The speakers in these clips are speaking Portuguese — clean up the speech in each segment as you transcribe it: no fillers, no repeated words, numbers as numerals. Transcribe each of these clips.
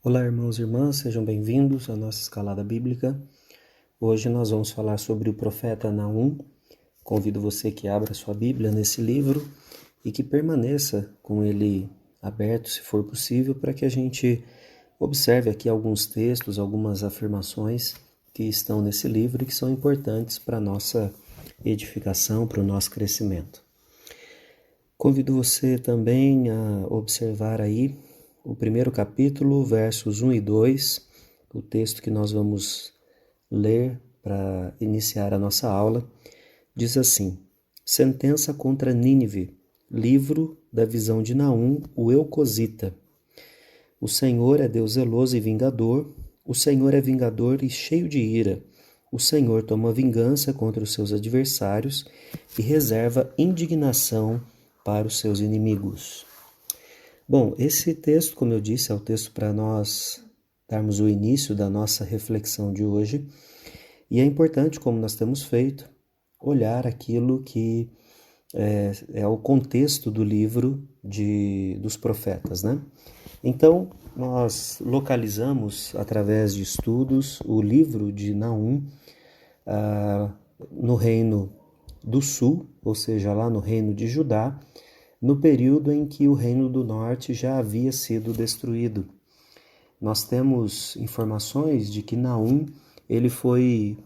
Olá, irmãos e irmãs, sejam bem-vindos à nossa escalada bíblica. Hoje nós vamos falar sobre o profeta Naum. Convido você que abra sua Bíblia nesse livro e que permaneça com ele aberto, se for possível, para que a gente observe aqui alguns textos, algumas afirmações que estão nesse livro e que são importantes para a nossa edificação, para o nosso crescimento. Convido você também a observar aí o primeiro capítulo, versos 1 e 2, o texto que nós vamos ler para iniciar a nossa aula, diz assim: Sentença contra Nínive, livro da visão de Naum, o Eucosita. O Senhor é Deus zeloso e vingador, o Senhor é vingador e cheio de ira. O Senhor toma vingança contra os seus adversários e reserva indignação para os seus inimigos. Bom, esse texto, como eu disse, é o texto para nós darmos o início da nossa reflexão de hoje. E é importante, como nós temos feito, olhar aquilo que é o contexto do livro dos profetas, né? Então, nós localizamos, através de estudos, o livro de Naum no Reino do Sul, ou seja, lá no Reino de Judá, no período em que o Reino do Norte já havia sido destruído. Nós temos informações de que Naum ele foi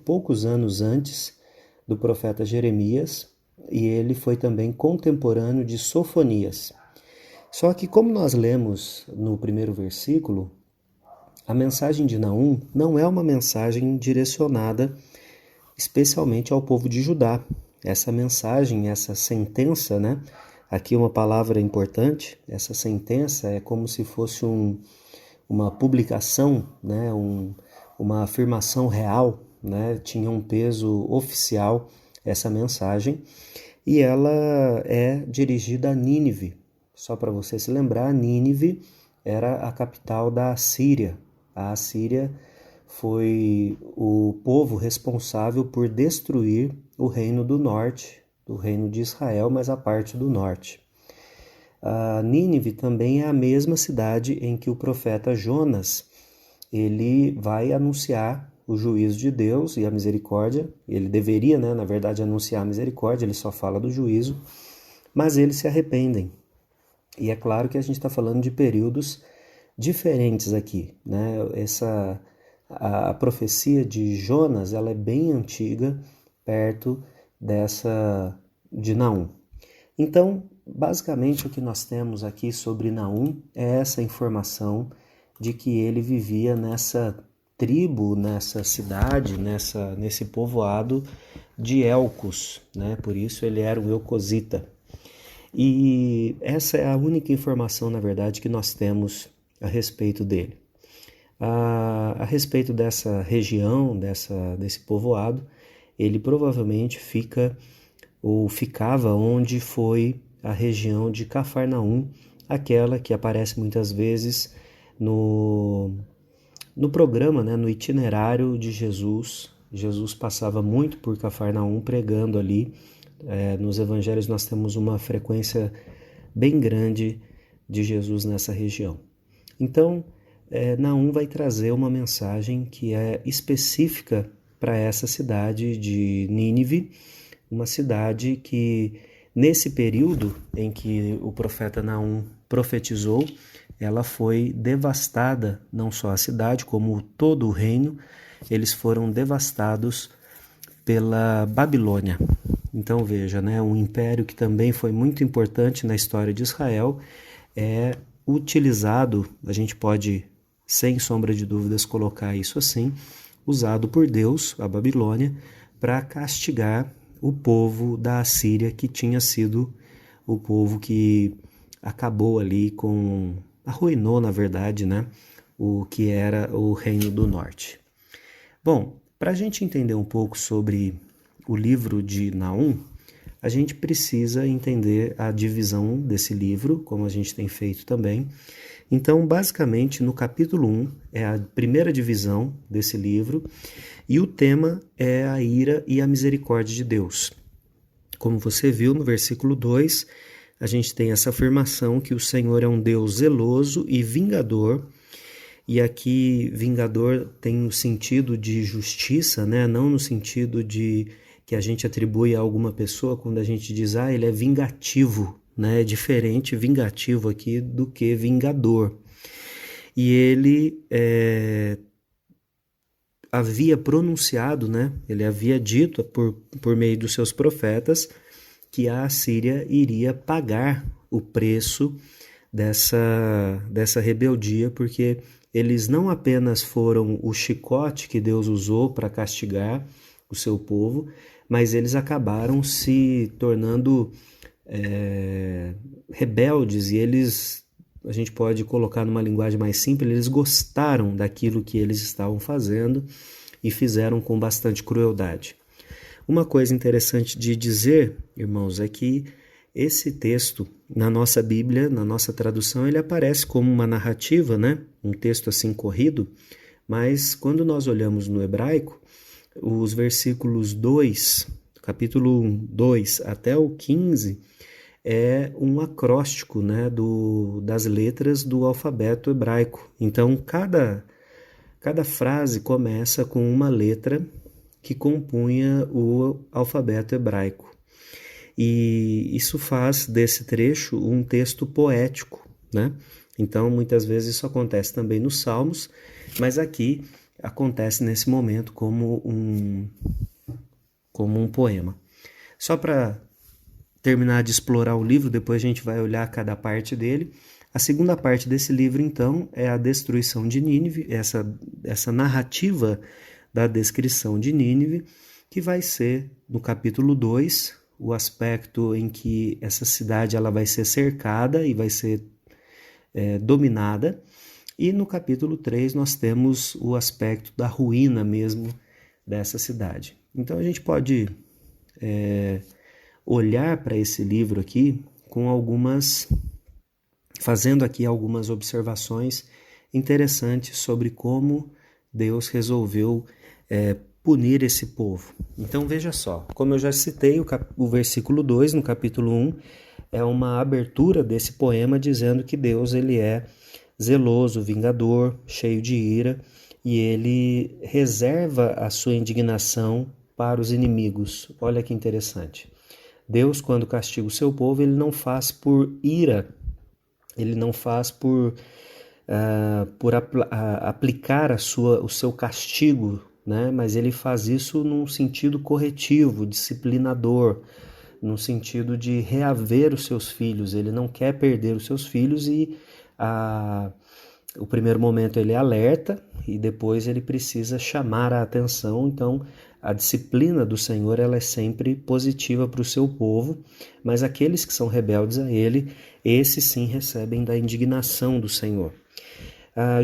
poucos anos antes do profeta Jeremias, e ele foi também contemporâneo de Sofonias. Só que, como nós lemos no primeiro versículo, a mensagem de Naum não é uma mensagem direcionada especialmente ao povo de Judá. Essa mensagem, essa sentença, né? Aqui uma palavra importante, essa sentença é como se fosse uma publicação, né? Uma afirmação real, né? Tinha um peso oficial essa mensagem, e ela é dirigida a Nínive. Só para você se lembrar, Nínive era a capital da Assíria. A Assíria foi o povo responsável por destruir o reino do norte, do reino de Israel, mas a parte do norte. A Nínive também é a mesma cidade em que o profeta Jonas ele vai anunciar o juízo de Deus e a misericórdia. Ele deveria, na verdade, anunciar a misericórdia, ele só fala do juízo, mas eles se arrependem. E é claro que a gente está falando de períodos diferentes aqui, né? A profecia de Jonas, ela é bem antiga, perto dessa de Naum. Então, basicamente, o que nós temos aqui sobre Naum é essa informação de que ele vivia nessa tribo, nessa cidade, nesse povoado de Elcos, né? Por isso ele era um eucosita. E essa é a única informação, na verdade, que nós temos a respeito dele. A respeito dessa região, desse povoado, ele provavelmente ficava onde foi a região de Cafarnaum, aquela que aparece muitas vezes no programa, no itinerário de Jesus. Jesus passava muito por Cafarnaum pregando ali. Nos evangelhos nós temos uma frequência bem grande de Jesus nessa região. Então, Naum vai trazer uma mensagem que é específica para essa cidade de Nínive, uma cidade que, nesse período em que o profeta Naum profetizou, ela foi devastada, não só a cidade, como todo o reino, eles foram devastados pela Babilônia. Então veja, um império que também foi muito importante na história de Israel é utilizado, a gente pode, sem sombra de dúvidas, colocar isso assim, usado por Deus, a Babilônia, para castigar o povo da Assíria, que tinha sido o povo que acabou ali arruinou, na verdade, o que era o Reino do Norte. Bom, para a gente entender um pouco sobre o livro de Naum, a gente precisa entender a divisão desse livro, como a gente tem feito também. Então, basicamente, no capítulo 1 é a primeira divisão desse livro, e o tema é a ira e a misericórdia de Deus. Como você viu no versículo 2, a gente tem essa afirmação que o Senhor é um Deus zeloso e vingador. E aqui, vingador tem o sentido de justiça, né? Não no sentido de que a gente atribui a alguma pessoa quando a gente diz, ele é vingativo, né? É diferente vingativo aqui do que vingador. E ele havia pronunciado, né? Ele havia dito por meio dos seus profetas que a Assíria iria pagar o preço dessa rebeldia, porque eles não apenas foram o chicote que Deus usou para castigar o seu povo, mas eles acabaram se tornando rebeldes, e eles, a gente pode colocar numa linguagem mais simples, eles gostaram daquilo que eles estavam fazendo e fizeram com bastante crueldade. Uma coisa interessante de dizer, irmãos, é que esse texto, na nossa Bíblia, na nossa tradução, ele aparece como uma narrativa, né? Um texto assim corrido, mas quando nós olhamos no hebraico, os versículos 2, capítulo 2 até o 15, é um acróstico, né, das letras do alfabeto hebraico. Então, cada frase começa com uma letra que compunha o alfabeto hebraico. E isso faz desse trecho um texto poético, né? Então, muitas vezes isso acontece também nos Salmos, mas aqui acontece nesse momento como um poema. Só para terminar de explorar o livro, depois a gente vai olhar cada parte dele. A segunda parte desse livro, então, é a destruição de Nínive, essa narrativa da descrição de Nínive, que vai ser, no capítulo 2, o aspecto em que essa cidade ela vai ser cercada e vai ser dominada. E no capítulo 3 nós temos o aspecto da ruína mesmo dessa cidade. Então a gente pode olhar para esse livro aqui fazendo aqui algumas observações interessantes sobre como Deus resolveu punir esse povo. Então veja só, como eu já citei, o versículo 2 no capítulo 1 é uma abertura desse poema dizendo que Deus ele é zeloso, vingador, cheio de ira, e ele reserva a sua indignação para os inimigos. Olha que interessante. Deus, quando castiga o seu povo, ele não faz por ira, ele não faz por aplicar o seu castigo, né? Mas ele faz isso num sentido corretivo, disciplinador, no sentido de reaver os seus filhos. Ele não quer perder os seus filhos e o primeiro momento ele alerta e depois ele precisa chamar a atenção. Então a disciplina do Senhor ela é sempre positiva para o seu povo, mas aqueles que são rebeldes a ele, esses sim recebem da indignação do Senhor.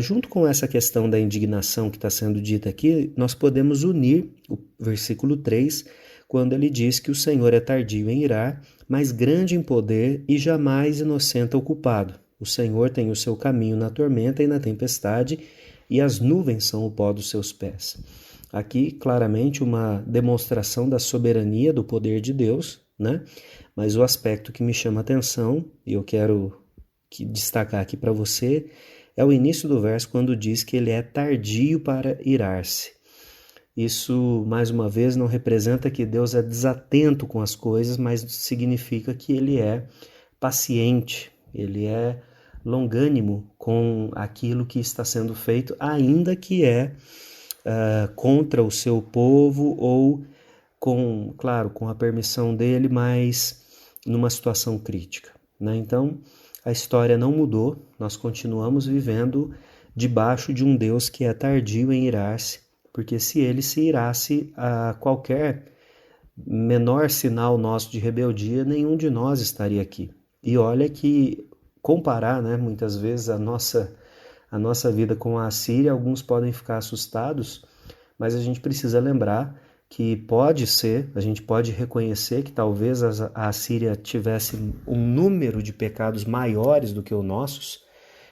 Junto com essa questão da indignação que está sendo dita aqui, nós podemos unir o versículo 3, quando ele diz que o Senhor é tardio em irar, mas grande em poder e jamais inocenta o culpado. O Senhor tem o seu caminho na tormenta e na tempestade, e as nuvens são o pó dos seus pés. Aqui, claramente, uma demonstração da soberania do poder de Deus, né? Mas o aspecto que me chama a atenção, e eu quero destacar aqui para você, é o início do verso quando diz que ele é tardio para irar-se. Isso, mais uma vez, não representa que Deus é desatento com as coisas, mas significa que ele é paciente, ele é longânimo com aquilo que está sendo feito, ainda que contra o seu povo ou claro, com a permissão dele, mas numa situação crítica, né? Então, a história não mudou, nós continuamos vivendo debaixo de um Deus que é tardio em irar-se, porque se ele se irasse a qualquer menor sinal nosso de rebeldia, nenhum de nós estaria aqui. E olha que comparar, né, muitas vezes a nossa vida com a Assíria, alguns podem ficar assustados, mas a gente precisa lembrar que a gente pode reconhecer que talvez a Assíria tivesse um número de pecados maiores do que os nossos,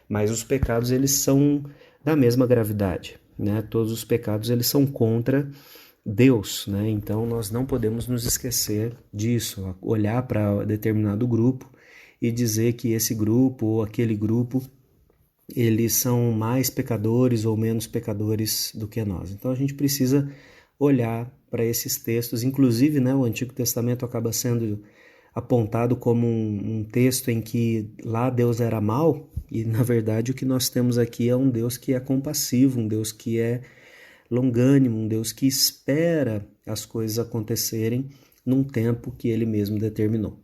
mas os pecados eles são da mesma gravidade, né? Todos os pecados eles são contra Deus, né? Então nós não podemos nos esquecer disso, olhar para determinado grupo e dizer que esse grupo ou aquele grupo eles são mais pecadores ou menos pecadores do que nós. Então a gente precisa olhar para esses textos, inclusive, né, o Antigo Testamento acaba sendo apontado como um texto em que lá Deus era mau, e na verdade o que nós temos aqui é um Deus que é compassivo, um Deus que é longânimo, um Deus que espera as coisas acontecerem num tempo que ele mesmo determinou.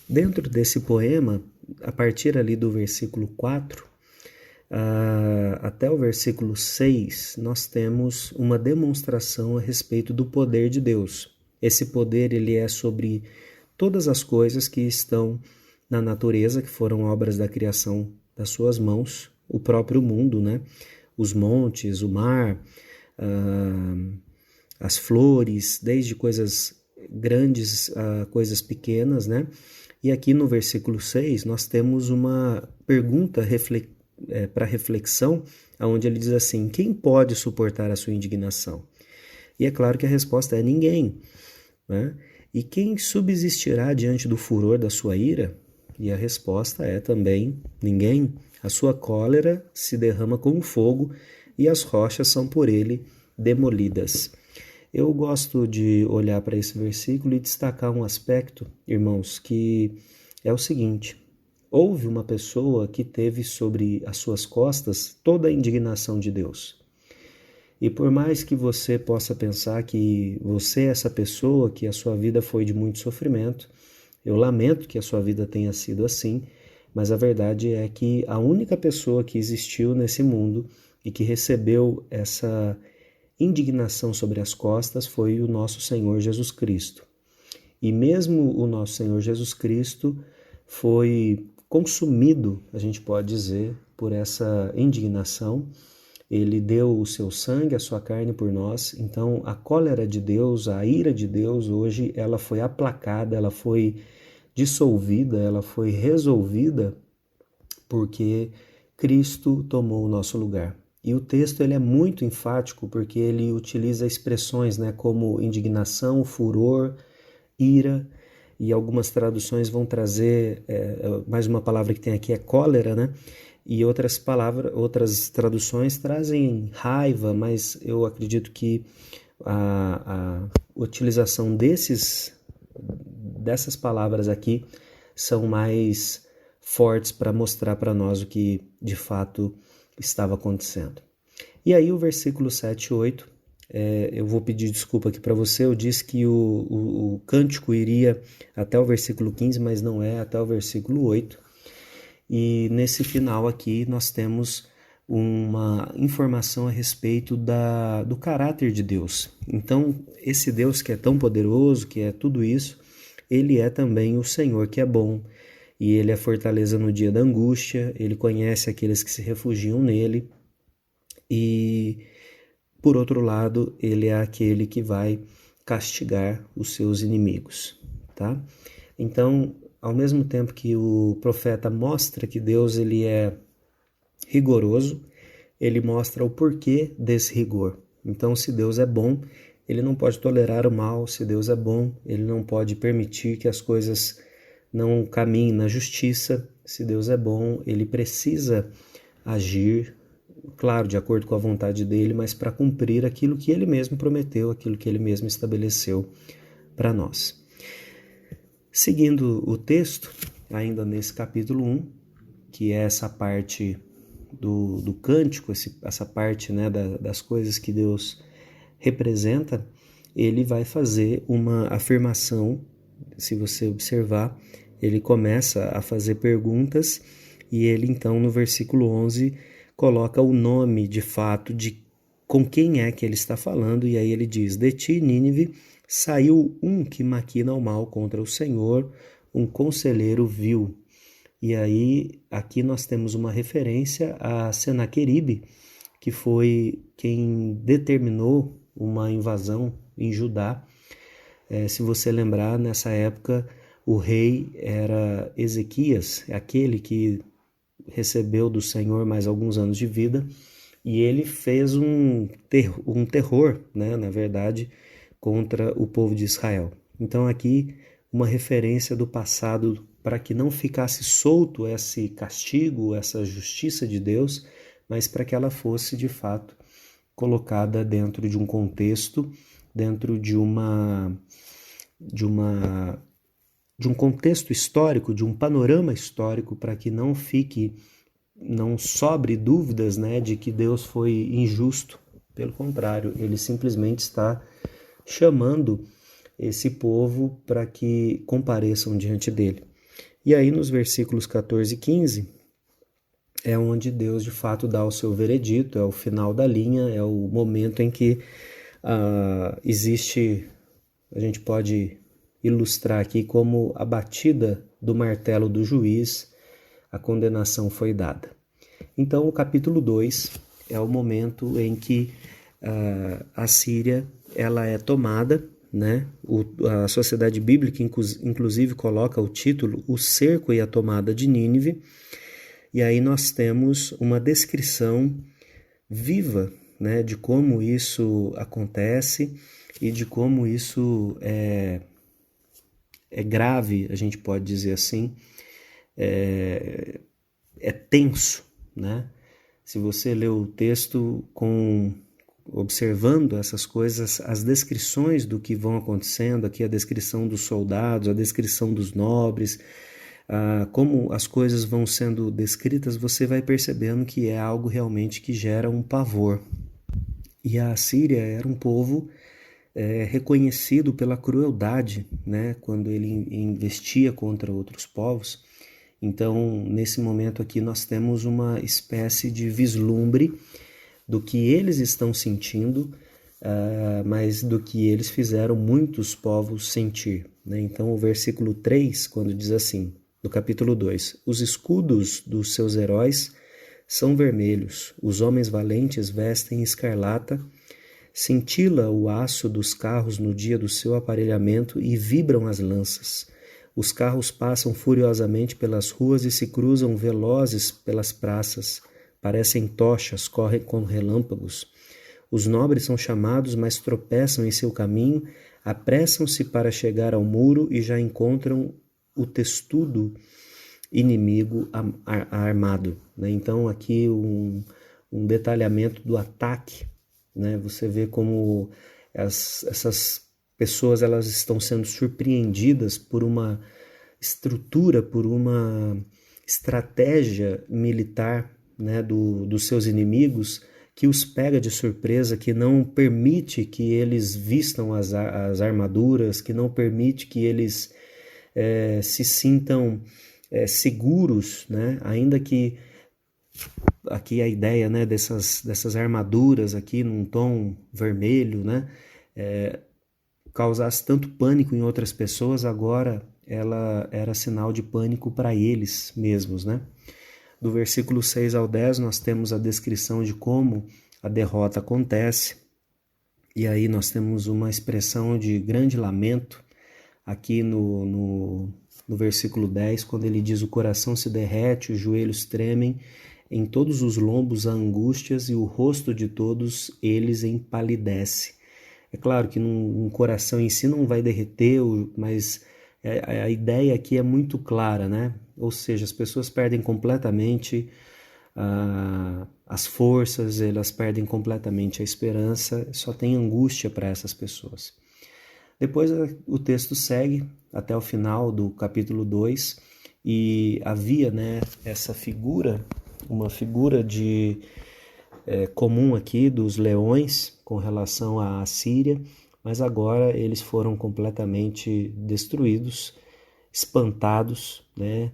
Dentro desse poema, a partir ali do versículo 4, até o versículo 6, nós temos uma demonstração a respeito do poder de Deus. Esse poder ele é sobre todas as coisas que estão na natureza, que foram obras da criação das suas mãos, o próprio mundo, né? Os montes, o mar, as flores, desde coisas grandes a coisas pequenas, né? E aqui no versículo 6 nós temos uma pergunta para reflexão, onde ele diz assim: quem pode suportar a sua indignação? E é claro que a resposta é ninguém, né? E quem subsistirá diante do furor da sua ira? E a resposta é também ninguém. A sua cólera se derrama como fogo e as rochas são por ele demolidas. Eu gosto de olhar para esse versículo e destacar um aspecto, irmãos, que é o seguinte: houve uma pessoa que teve sobre as suas costas toda a indignação de Deus. E por mais que você possa pensar que você é essa pessoa, que a sua vida foi de muito sofrimento, eu lamento que a sua vida tenha sido assim, mas a verdade é que a única pessoa que existiu nesse mundo e que recebeu essa indignação sobre as costas foi o nosso Senhor Jesus Cristo. E mesmo o nosso Senhor Jesus Cristo foi consumido, a gente pode dizer, por essa indignação. Ele deu o seu sangue, a sua carne por nós. Então a cólera de Deus, a ira de Deus, hoje ela foi aplacada, ela foi dissolvida, ela foi resolvida porque Cristo tomou o nosso lugar. E o texto ele é muito enfático porque ele utiliza expressões, né, como indignação, furor, ira, e algumas traduções vão trazer, mais uma palavra que tem aqui é cólera, né? E outras traduções trazem raiva, mas eu acredito que a utilização dessas palavras aqui são mais fortes para mostrar para nós o que de fato estava acontecendo. E aí o versículo 7 e 8, eu vou pedir desculpa aqui para você, eu disse que o cântico iria até o versículo 15, mas não é, até o versículo 8. E nesse final aqui nós temos uma informação a respeito do caráter de Deus. Então, esse Deus que é tão poderoso, que é tudo isso, ele é também o Senhor que é bom, e ele é fortaleza no dia da angústia, ele conhece aqueles que se refugiam nele, e, por outro lado, ele é aquele que vai castigar os seus inimigos, tá? Então, ao mesmo tempo que o profeta mostra que Deus ele é rigoroso, ele mostra o porquê desse rigor. Então, se Deus é bom, ele não pode tolerar o mal. Se Deus é bom, ele não pode permitir que as coisas não caminhem na justiça. Se Deus é bom, ele precisa agir, claro, de acordo com a vontade dele, mas para cumprir aquilo que ele mesmo prometeu, aquilo que ele mesmo estabeleceu para nós. Seguindo o texto, ainda nesse capítulo 1, que é essa parte do cântico, essa parte, né, das coisas que Deus representa, ele vai fazer uma afirmação. Se você observar, ele começa a fazer perguntas e ele então no versículo 11 coloca o nome de fato de com quem é que ele está falando, e aí ele diz: de ti, Nínive, saiu um que maquina o mal contra o Senhor, um conselheiro vil. E aí, aqui nós temos uma referência a Senaqueribe, que foi quem determinou uma invasão em Judá. Se você lembrar, nessa época, o rei era Ezequias, aquele que recebeu do Senhor mais alguns anos de vida, e ele fez um terror, né, na verdade, contra o povo de Israel. Então aqui uma referência do passado para que não ficasse solto esse castigo, essa justiça de Deus, mas para que ela fosse de fato colocada dentro de um contexto, dentro de um contexto histórico, de um panorama histórico, para que não sobre dúvidas, né, de que Deus foi injusto. Pelo contrário, ele simplesmente está chamando esse povo para que compareçam diante dele. E aí nos versículos 14 e 15 é onde Deus de fato dá o seu veredito, é o final da linha, é o momento em que existe, a gente pode ilustrar aqui como a batida do martelo do juiz, a condenação foi dada. Então o capítulo 2 é o momento em que a Síria ela é tomada, né? A Sociedade Bíblica inclusive coloca o título O Cerco e a Tomada de Nínive, e aí nós temos uma descrição viva, né, de como isso acontece e de como isso é grave, a gente pode dizer assim, é tenso, né? Se você lê o texto observando essas coisas, as descrições do que vão acontecendo, aqui a descrição dos soldados, a descrição dos nobres, como as coisas vão sendo descritas, você vai percebendo que é algo realmente que gera um pavor. E a Síria era um povo reconhecido pela crueldade, né, quando ele investia contra outros povos. Então, nesse momento aqui, nós temos uma espécie de vislumbre do que eles estão sentindo, mas do que eles fizeram muitos povos sentir, né? Então, o versículo 3, quando diz assim, no capítulo 2, os escudos dos seus heróis são vermelhos, os homens valentes vestem escarlata, cintila o aço dos carros no dia do seu aparelhamento e vibram as lanças. Os carros passam furiosamente pelas ruas e se cruzam velozes pelas praças. Parecem tochas, correm como relâmpagos. Os nobres são chamados, mas tropeçam em seu caminho, apressam-se para chegar ao muro e já encontram o testudo inimigo armado, né? Então aqui um detalhamento do ataque, né? Você vê como essas pessoas elas estão sendo surpreendidas por uma estrutura, por uma estratégia militar, né, dos seus inimigos, que os pega de surpresa, que não permite que eles vistam as armaduras, que não permite que eles se sintam seguros, né? Ainda que aqui a ideia, né, dessas armaduras aqui num tom vermelho, né, causasse tanto pânico em outras pessoas, agora ela era sinal de pânico para eles mesmos, né? Do versículo 6 ao 10 nós temos a descrição de como a derrota acontece, e aí nós temos uma expressão de grande lamento aqui no versículo 10, quando ele diz: o coração se derrete, os joelhos tremem, em todos os lombos há angústias e o rosto de todos eles empalidece. É claro que um coração em si não vai derreter, mas a ideia aqui é muito clara, né? Ou seja, as pessoas perdem completamente as forças, elas perdem completamente a esperança, só tem angústia para essas pessoas. Depois o texto segue até o final do capítulo 2 e havia, né, essa figura, uma figura comum aqui dos leões com relação à Assíria, mas agora eles foram completamente destruídos, espantados, né?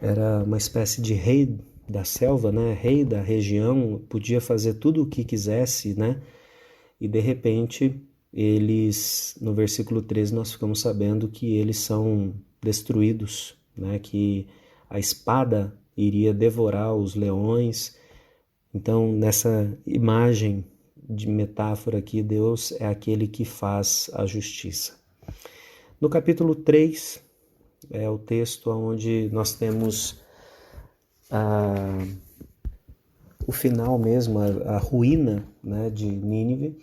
Era uma espécie de rei da selva, né? Rei da região, podia fazer tudo o que quisesse, né? E de repente eles, no versículo 13, nós ficamos sabendo que eles são destruídos, né? Que a espada iria devorar os leões. Então, nessa imagem de metáfora aqui, Deus é aquele que faz a justiça. No capítulo 3, é o texto onde nós temos o final mesmo, a ruína, né, de Nínive.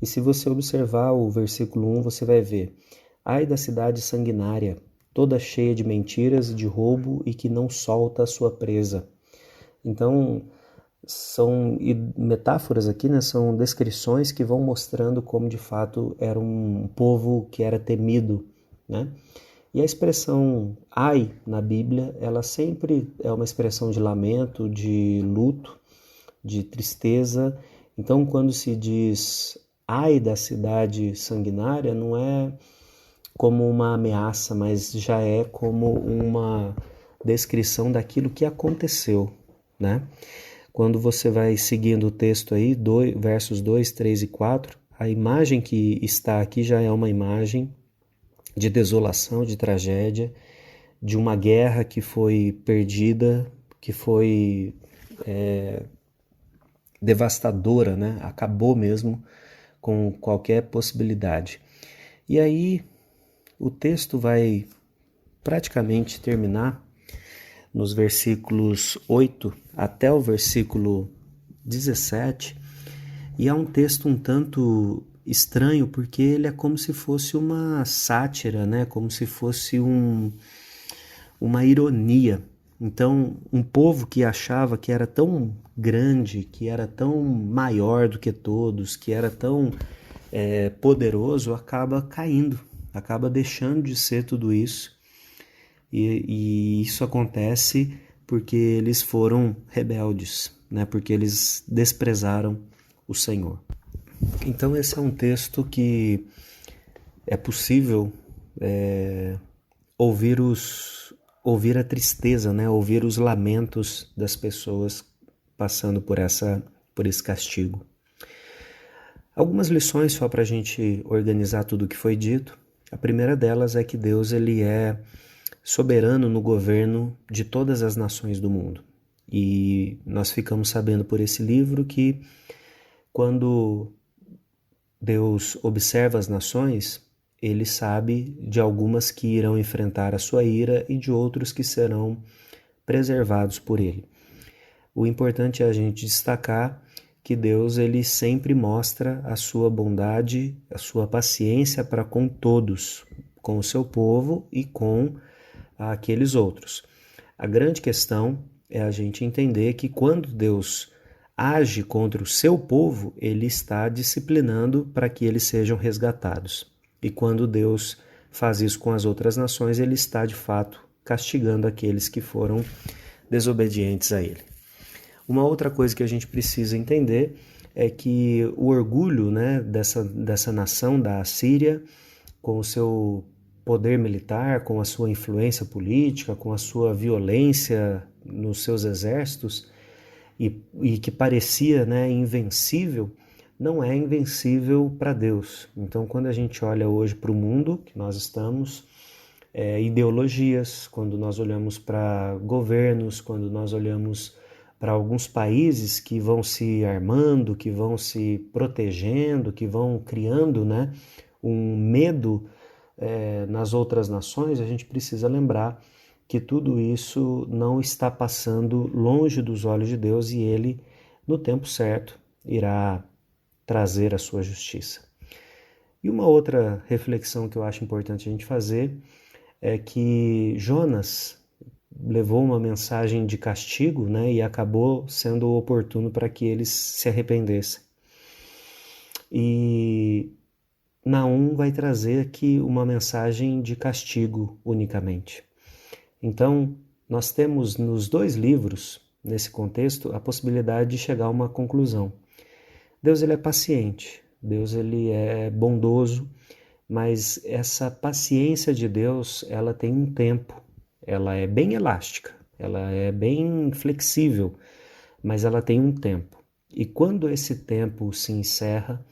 E se você observar o versículo 1, você vai ver: Ai da cidade sanguinária, toda cheia de mentiras, de roubo e que não solta a sua presa. Então, são metáforas aqui, né? São descrições que vão mostrando como de fato era um povo que era temido, né? E a expressão ai na Bíblia, ela sempre é uma expressão de lamento, de luto, de tristeza. Então, quando se diz ai da cidade sanguinária, não é como uma ameaça, mas já é como uma descrição daquilo que aconteceu, né? Quando você vai seguindo o texto aí, versos 2, 3 e 4, a imagem que está aqui já é uma imagem de desolação, de tragédia, de uma guerra que foi perdida, que foi devastadora, né? Acabou mesmo com qualquer possibilidade. E aí o texto vai praticamente terminar nos versículos 8 até o versículo 17, e é um texto um tanto estranho, porque ele é como se fosse uma sátira, né? Como se fosse uma ironia. Então, um povo que achava que era tão grande, que era tão maior do que todos, que era tão poderoso, acaba caindo, acaba deixando de ser tudo isso. E isso acontece porque eles foram rebeldes, né? Porque eles desprezaram o Senhor. Então esse é um texto que é possível ouvir a tristeza, né? Ouvir os lamentos das pessoas passando por esse castigo. Algumas lições só para a gente organizar tudo o que foi dito. A primeira delas é que Deus ele é soberano no governo de todas as nações do mundo. E nós ficamos sabendo por esse livro que quando Deus observa as nações, ele sabe de algumas que irão enfrentar a sua ira e de outros que serão preservados por ele. O importante é a gente destacar que Deus ele sempre mostra a sua bondade, a sua paciência para com todos, com o seu povo e com aqueles outros. A grande questão é a gente entender que quando Deus age contra o seu povo, ele está disciplinando para que eles sejam resgatados. E quando Deus faz isso com as outras nações, ele está de fato castigando aqueles que foram desobedientes a ele. Uma outra coisa que a gente precisa entender é que o orgulho, né, dessa nação da Assíria, com o seu poder militar, com a sua influência política, com a sua violência nos seus exércitos, e que parecia, né, invencível, não é invencível para Deus. Então, quando a gente olha hoje para o mundo que nós estamos, ideologias, quando nós olhamos para governos, quando nós olhamos para alguns países que vão se armando, que vão se protegendo, que vão criando, né, um medo nas outras nações, a gente precisa lembrar que tudo isso não está passando longe dos olhos de Deus e Ele, no tempo certo, irá trazer a sua justiça. E uma outra reflexão que eu acho importante a gente fazer é que Jonas levou uma mensagem de castigo, né, e acabou sendo oportuno para que eles se arrependessem. E Naum vai trazer aqui uma mensagem de castigo unicamente. Então, nós temos nos dois livros, nesse contexto, a possibilidade de chegar a uma conclusão. Deus ele é paciente, Deus ele é bondoso, mas essa paciência de Deus, ela tem um tempo, ela é bem elástica, ela é bem flexível, mas ela tem um tempo. E quando esse tempo se encerra,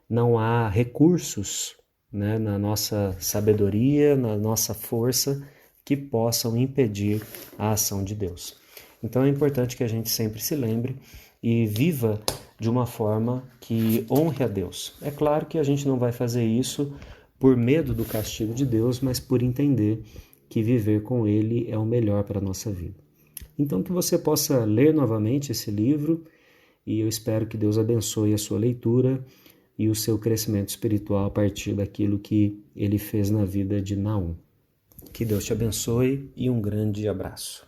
não há recursos, né, na nossa sabedoria, na nossa força, que possam impedir a ação de Deus. Então é importante que a gente sempre se lembre e viva de uma forma que honre a Deus. É claro que a gente não vai fazer isso por medo do castigo de Deus, mas por entender que viver com Ele é o melhor para a nossa vida. Então que você possa ler novamente esse livro e eu espero que Deus abençoe a sua leitura. e o seu crescimento espiritual a partir daquilo que ele fez na vida de Naum. Que Deus te abençoe e um grande abraço.